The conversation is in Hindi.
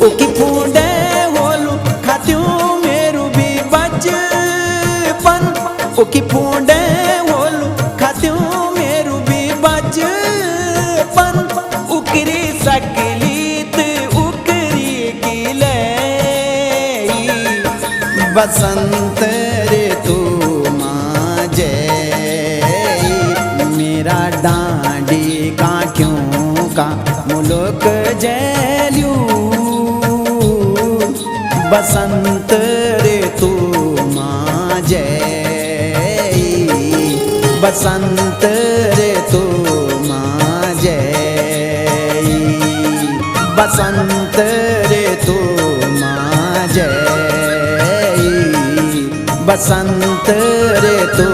उकी फूंडे होलू खात्यूं मेरू भी बचपन। उकी फूंडे होलू खात्यूं मेरू भी बचपन। उकरी सकलीत उकरी गिले बसंत ऋतु माजे मेरा डांडी काठियों का मुल्क जैल्यू। बसंत ऋतु माजे बसंत ऋतु माजे बसंत ऋतु माजे बसंत ऋतु